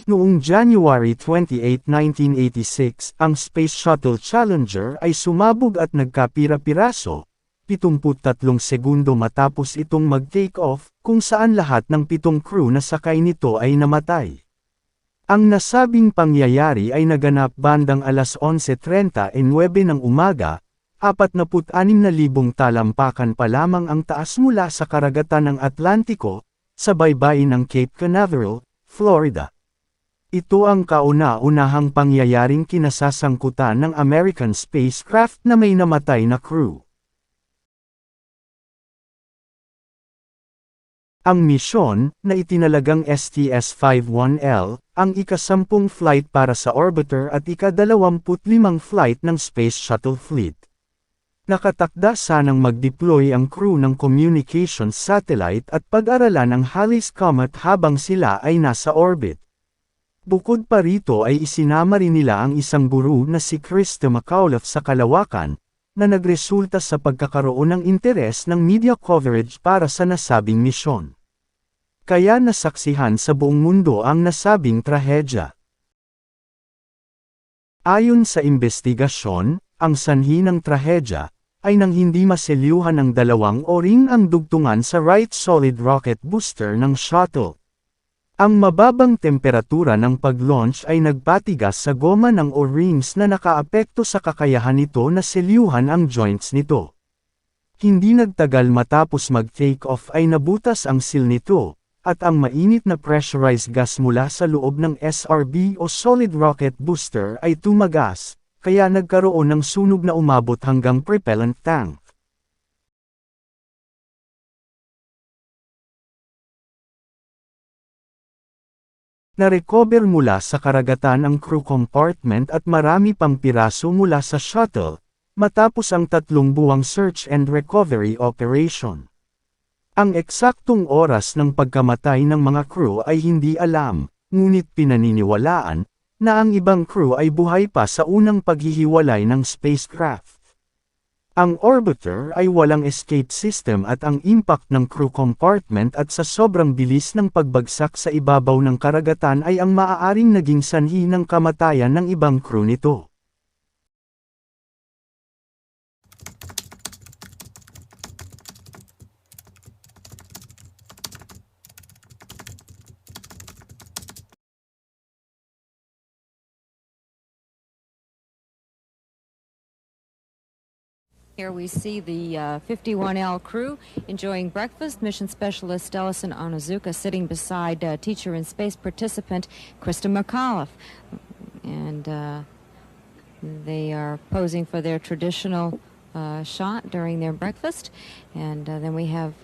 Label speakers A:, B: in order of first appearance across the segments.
A: Noong January 28, 1986, ang Space Shuttle Challenger ay sumabog at nagkapira-piraso, 73 segundo matapos itong mag-take off, kung saan lahat ng 7 crew na sakay nito ay namatay. Ang nasabing pangyayari ay naganap bandang alas 11:39 ng umaga, 46,000 talampakan pa lamang ang taas mula sa karagatan ng Atlantiko, sa baybayin ng Cape Canaveral, Florida. Ito ang kauna-unahang pangyayaring kinasasangkutan ng American spacecraft na may namatay na crew. Ang misyon, na itinalagang STS-51L, ang ika-10 flight para sa orbiter at ika-25 flight ng Space Shuttle Fleet. Nakatakda sanang mag-deploy ang crew ng communications satellite at pag-aralan ang Halley's Comet habang sila ay nasa orbit. Bukod pa rito ay isinama rin nila ang isang guru na si Krista McAuliffe sa kalawakan, na nagresulta sa pagkakaroon ng interes ng media coverage para sa nasabing misyon. Kaya nasaksihan sa buong mundo ang nasabing trahedya. Ayon sa investigasyon, ang sanhi ng trahedya ay nang hindi maselyuhan ng 2 o-ring ang dugtungan sa right solid rocket booster ng shuttle. Ang mababang temperatura ng pag-launch ay nagpatigas sa goma ng O-rings na nakaapekto sa kakayahan nito na selyuhan ang joints nito. Hindi nagtagal matapos mag-take off ay nabutas ang seal nito, at ang mainit na pressurized gas mula sa loob ng SRB o solid rocket booster ay tumagas, kaya nagkaroon ng sunog na umabot hanggang propellant tank. Narecover mula sa karagatan ang crew compartment at marami pang piraso mula sa shuttle, matapos ang 3 buwang search and recovery operation. Ang eksaktong oras ng pagkamatay ng mga crew ay hindi alam, ngunit pinaniniwalaan, na ang ibang crew ay buhay pa sa unang paghihiwalay ng spacecraft. Ang orbiter ay walang escape system at ang impact ng crew compartment at sa sobrang bilis ng pagbagsak sa ibabaw ng karagatan ay ang maaaring naging sanhi ng kamatayan ng ibang crew nito.
B: Here we see the 51L crew enjoying breakfast. Mission Specialist Ellison Onizuka sitting beside teacher and space participant Krista McAuliffe. And they are posing for their traditional shot during their breakfast. And then we have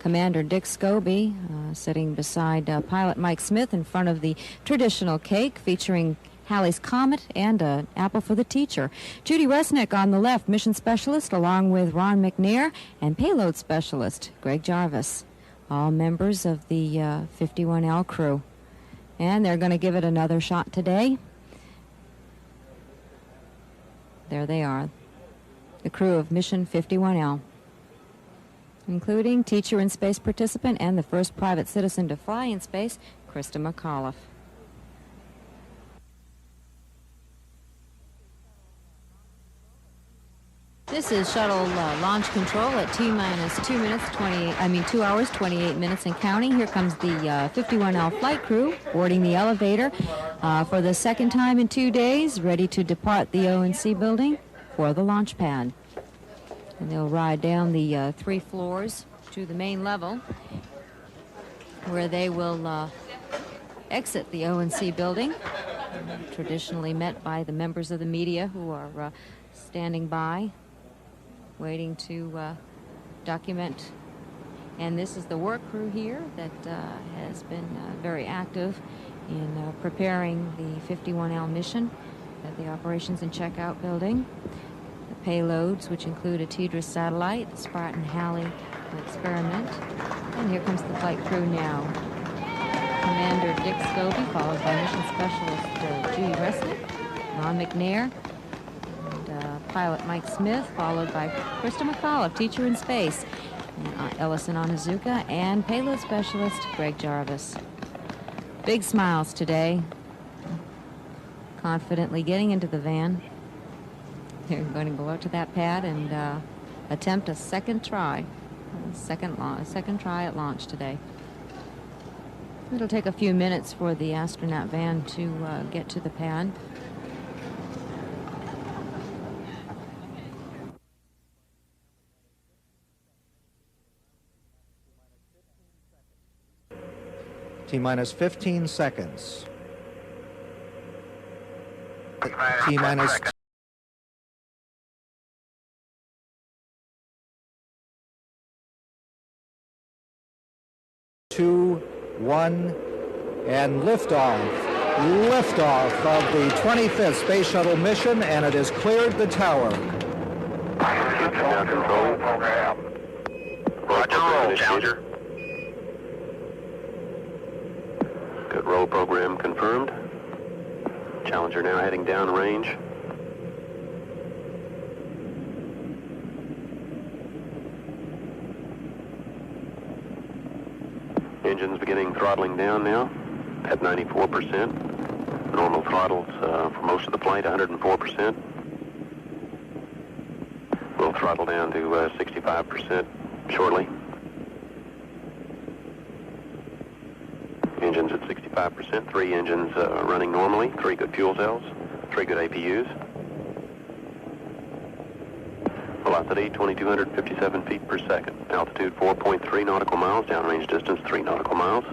B: Commander Dick Scobie sitting beside pilot Mike Smith in front of the traditional cake featuring Halley's Comet and an apple for the teacher. Judy Resnick on the left, mission specialist, along with Ron McNair, and payload specialist Greg Jarvis, all members of the 51L crew. And they're going to give it another shot today. There they are, the crew of Mission 51L, including teacher and space participant and the first private citizen to fly in space, Krista McAuliffe. This is shuttle launch control at T-minus 2 hours, 28 minutes and counting. Here comes the 51L flight crew boarding the elevator for the second time in 2 days, ready to depart the O&C building for the launch pad. And they'll ride down the 3 floors to the main level, where they will exit the O&C building, traditionally met by the members of the media who are standing by, waiting to document. And this is the work crew here that has been very active in preparing the 51L mission at the Operations and Checkout building. The payloads, which include a TDRS satellite, the Spartan Halley experiment. And here comes the flight crew now. Commander Dick Scobie, followed by Mission Specialist Judy Resnick, Ron McNair, pilot Mike Smith, followed by Krista McAuliffe, teacher in space, Ellison Onizuka, and payload specialist Greg Jarvis. Big smiles today. Confidently getting into the van. They're going to go out to that pad and attempt a second try. Second try at launch today. It'll take a few minutes for the astronaut van to get to the pad.
C: T-minus 15 seconds. T-minus 2, 1, and liftoff. Liftoff of the 25th Space Shuttle mission, and it has cleared the tower.
D: Now control. Roger, roll, Challenger. Good roll program confirmed. Challenger now heading down range. Engines beginning throttling down now at 94%. Normal throttles for most of the flight, 104%. We'll throttle down to 65% shortly. Engines at 65%, 3 engines running normally, 3 good fuel cells, 3 good APUs. Velocity 2,257 feet per second. Altitude 4.3 nautical miles, downrange distance 3 nautical miles.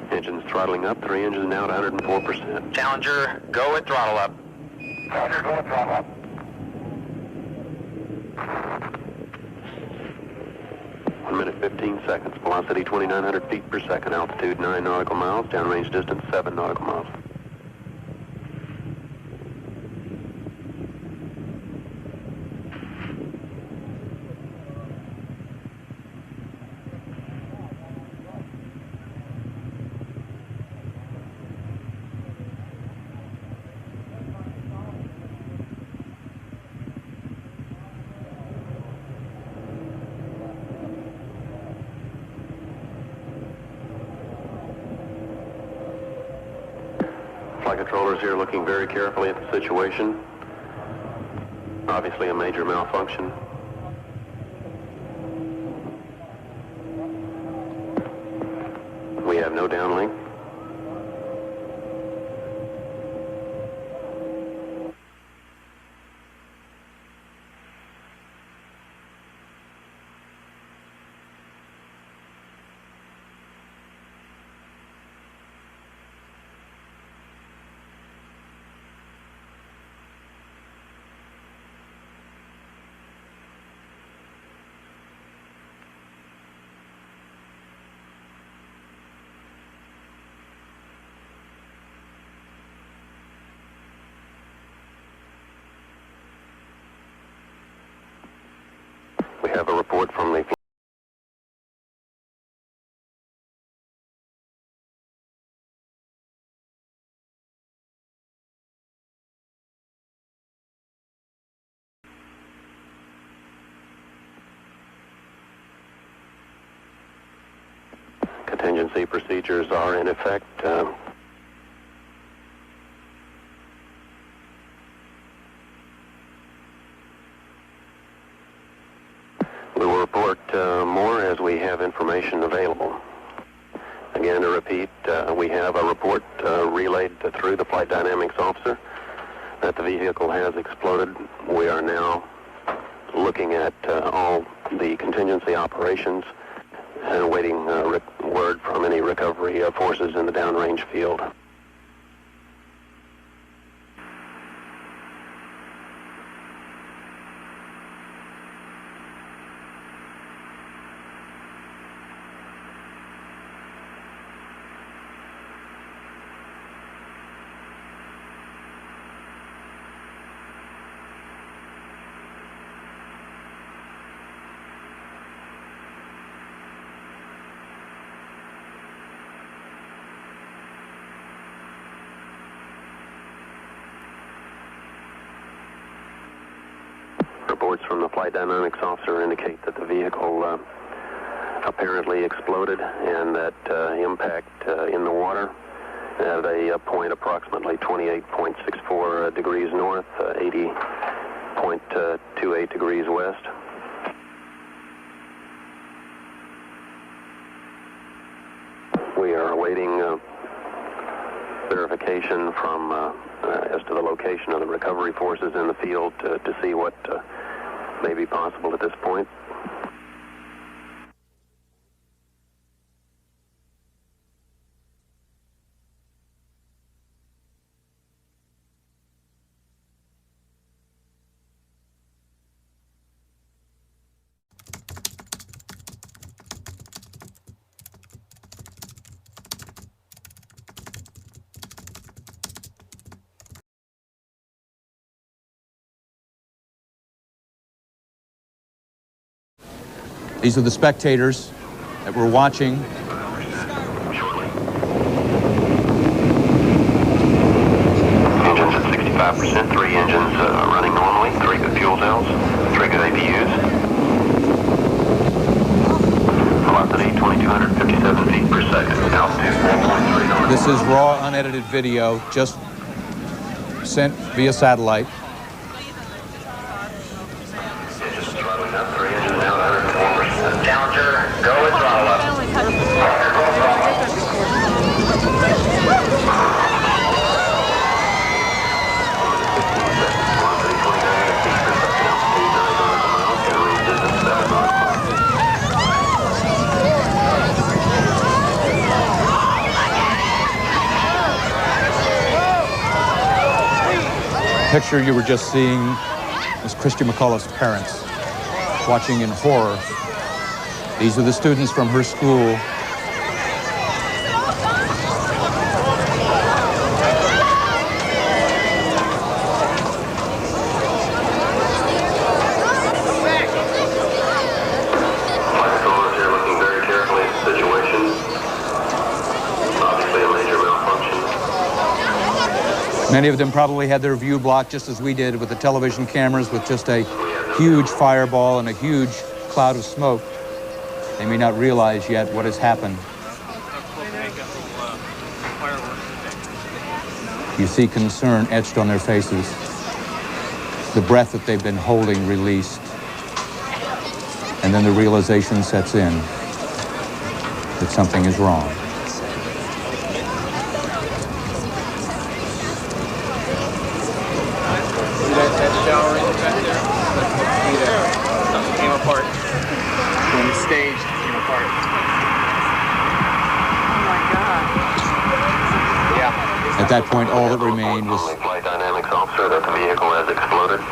D: Engines throttling up, 3 engines now at 104%.
E: Challenger, go at throttle up.
D: Challenger, go at throttle up. 1 minute 15 seconds. Velocity 2,900 feet per second. Altitude 9 nautical miles. Downrange distance 7 nautical miles. Flight controllers here looking very carefully at the situation. Obviously a major malfunction. We have no downlink. We have a report from the contingency procedures are in effect. We will report more as we have information available. Again, to repeat, we have a report relayed through the flight dynamics officer that the vehicle has exploded. We are now looking at all the contingency operations and awaiting word from any recovery forces in the downrange field. Reports from the flight dynamics officer indicate that the vehicle apparently exploded, and that impact in the water at a point approximately 28.64 degrees north, 80.28 degrees west. We are awaiting verification from as to the location of the recovery forces in the field to see what may be possible at this point.
F: These are the spectators that were watching.
D: Engines at 65%, 3 engines running normally, 3 good fuel cells, 3 good APUs. Velocity 2,257 feet per second, altitude 4.3 knots.
F: This is raw, unedited video, just sent via satellite.
E: Challenger, go and throttle up.
F: The picture you were just seeing is Christy McCullough's parents watching in horror. These are the students from her school.
D: Here looking very carefully at the situation. Obviously a major malfunction.
F: Many of them probably had their view blocked just as we did with the television cameras, with just a huge fireball and a huge cloud of smoke. They may not realize yet what has happened. You see concern etched on their faces. The breath that they've been holding released. And then the realization sets in that something is wrong.
G: That shower in back there? Something came apart. When the stage came apart.
B: Oh my God.
G: Yeah.
F: At that point, all that remained was
D: Flight dynamics officer that the vehicle has exploded.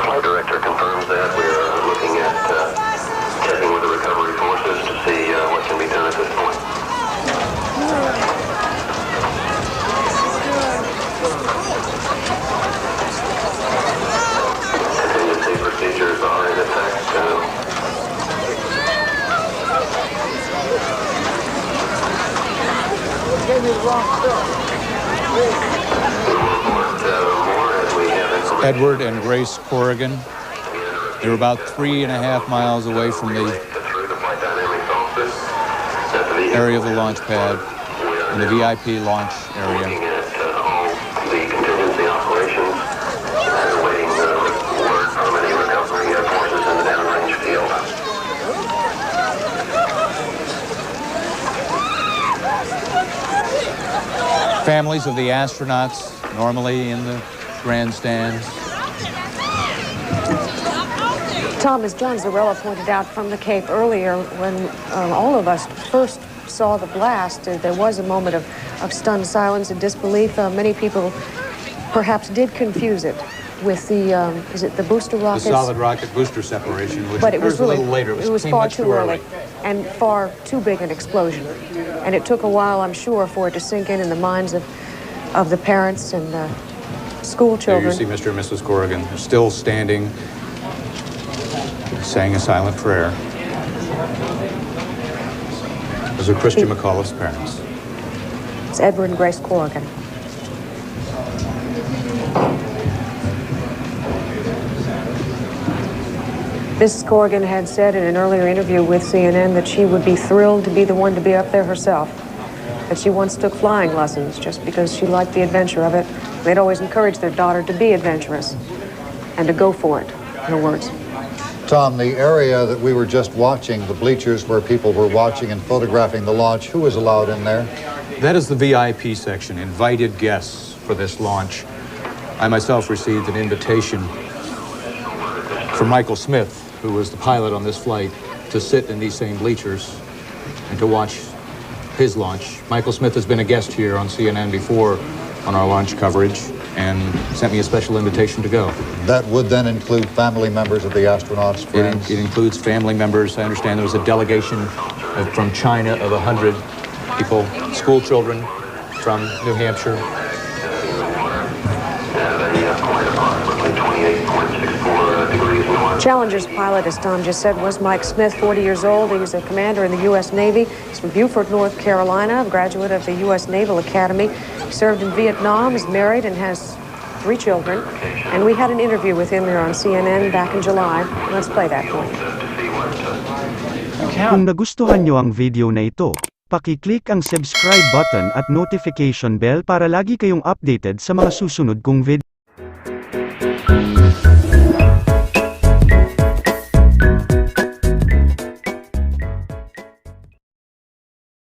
D: Flight director confirms that. We're looking at checking with the recovery forces to see what can be done at this point. Contingency procedures are in effect.
F: Edward and Grace Corrigan. They're about 3.5 miles away from the area of the launch pad in the VIP launch area.
D: The contingency operations and awaiting word from any recovery forces in the downrange field.
F: Families of the astronauts normally in the grandstands.
H: Tom, as John Zarella pointed out from the Cape earlier, when all of us first saw the blast, there was a moment of stunned silence and disbelief. Many people perhaps did confuse it with the, is it the booster rockets?
F: The solid rocket booster separation, which
H: But it was
F: occurs
H: really,
F: a little later.
H: it was far too early and far too big an explosion. And it took a while, I'm sure, for it to sink in the minds of the parents and the school
F: There
H: children.
F: you see Mr. and Mrs. Corrigan still standing, saying a silent prayer. Those are Christy McCullough's parents.
H: It's Edward and Grace Corrigan. Mrs. Corrigan had said in an earlier interview with CNN that she would be thrilled to be the one to be up there herself. That she once took flying lessons just because she liked the adventure of it. They'd always encouraged their daughter to be adventurous and to go for it, in her words.
C: Tom, the area that we were just watching, the bleachers where people were watching and photographing the launch, who was allowed in there?
F: That is the VIP section, invited guests for this launch. I myself received an invitation from Michael Smith, who was the pilot on this flight, to sit in these same bleachers and to watch his launch. Michael Smith has been a guest here on CNN before on our launch coverage and sent me a special invitation to go.
C: That would then include family members of the astronauts, friends?
F: It includes family members. I understand there was a delegation from China of 100 people, school children from New Hampshire.
H: Challenger's pilot, as Tom just said, was Mike Smith, 40 years old. He was a commander in the U.S. Navy. He's from Beaufort, North Carolina, a graduate of the U.S. Naval Academy. He served in Vietnam, is married, and has 3 children. And we had an interview with him here on CNN back in July. Let's play that for you.
A: Kung nagustuhan nyo ang video na ito, paki-click ang subscribe button at notification bell para lagi kayong updated sa mga susunod kong video.